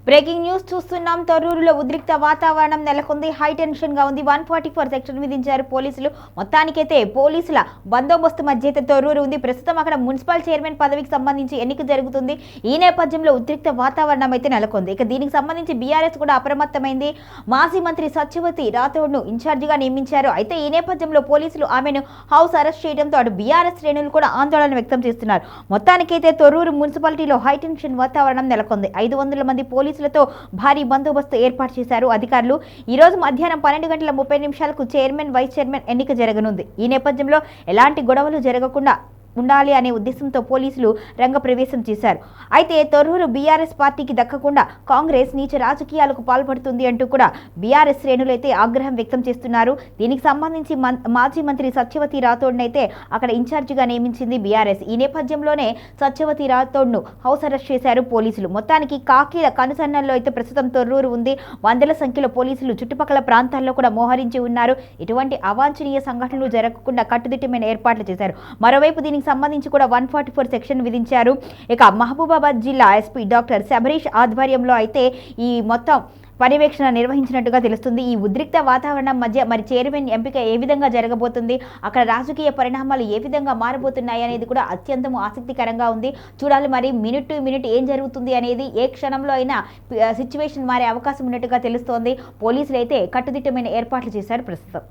Breaking news చూస్తున్నాం. తొర్రూరులో ఉద్రిక్త వాతావరణం నెలకొంది. హై టెన్షన్ గా ఉంది. 144 సెక్షన్ విధించారు పోలీసులు. మొత్తానికైతే పోలీసుల బందోబస్తు మధ్య అయితే తొర్రూరు ఉంది. ప్రస్తుతం అక్కడ మున్సిపల్ చైర్మన్ పదవికి సంబంధించి ఎన్నిక జరుగుతుంది. ఈ నేపథ్యంలో ఉద్రిక్త వాతావరణం అయితే నెలకొంది. ఇక దీనికి సంబంధించి బీఆర్ఎస్ కూడా అప్రమత్తమైంది. మాజీ మంత్రి సత్యవతి రాథోడ్ను ఇన్ఛార్జిగా నియమించారు. అయితే ఈ నేపథ్యంలో పోలీసులు ఆమెను హౌస్ అరెస్ట్ చేయడంతో అటు బీఆర్ఎస్ శ్రేణులు కూడా ఆందోళన వ్యక్తం చేస్తున్నారు. మొత్తానికైతే తొర్రూరు మున్సిపాలిటీలో హై టెన్షన్ వాతావరణం నెలకొంది. 500 మంది పోలీసులతో భారీ బందోబస్తు ఏర్పాటు చేశారు అధికారులు. ఈ రోజు మధ్యాహ్నం 12:30 చైర్మన్, వైస్ చైర్మన్ ఎన్నిక జరగనుంది. ఈ నేపథ్యంలో ఎలాంటి గొడవలు జరగకుండా ఉండాలి అనే ఉద్దేశంతో పోలీసులు రంగప్రవేశం చేశారు. అయితే తొర్రూరు బీఆర్ఎస్ పార్టీకి దక్కకుండా కాంగ్రెస్ నీచ రాజకీయాలకు పాల్పడుతుంది అంటూ కూడా బీఆర్ఎస్ శ్రేణులు అయితే ఆగ్రహం వ్యక్తం చేస్తున్నారు. దీనికి సంబంధించి మాజీ మంత్రి సత్యవతి రాథోడ్నైతే అక్కడ ఇన్ఛార్జిగా నియమించింది బీఆర్ఎస్. ఈ నేపథ్యంలోనే సత్యవతి రాథోడ్ను హౌస్ అరెస్ట్ చేశారు పోలీసులు. మొత్తానికి కాకీల కనుసన్నల్లో అయితే ప్రస్తుతం తొర్రూరు ఉంది. వందల సంఖ్యలో పోలీసులు చుట్టుపక్కల ప్రాంతాల్లో కూడా మోహరించి ఉన్నారు. ఎటువంటి అవాంఛనీయ సంఘటనలు జరగకుండా కట్టుదిట్టమైన ఏర్పాట్లు చేశారు. మరోవైపు దీనికి సంబంధించి కూడా 144 సెక్షన్ విధించారు. ఇక మహబూబాబాద్ జిల్లా ఎస్పీ డాక్టర్ శబరీష్ ఆధ్వర్యంలో అయితే ఈ మొత్తం పర్యవేక్షణ నిర్వహించినట్టుగా తెలుస్తుంది. ఈ ఉద్రిక్త వాతావరణం మధ్య మరి చైర్మన్ ఎంపిక ఏ విధంగా జరగబోతుంది, అక్కడ రాజకీయ పరిణామాలు ఏ విధంగా మారబోతున్నాయి అనేది కూడా అత్యంతం ఆసక్తికరంగా ఉంది. చూడాలి మరి మినిట్ టు మినిట్ ఏం జరుగుతుంది అనేది. ఏ క్షణంలో అయినా సిచ్యువేషన్ మారే అవకాశం ఉన్నట్టుగా తెలుస్తోంది. పోలీసులు అయితే కట్టుదిట్టమైన ఏర్పాట్లు చేశారు ప్రస్తుతం.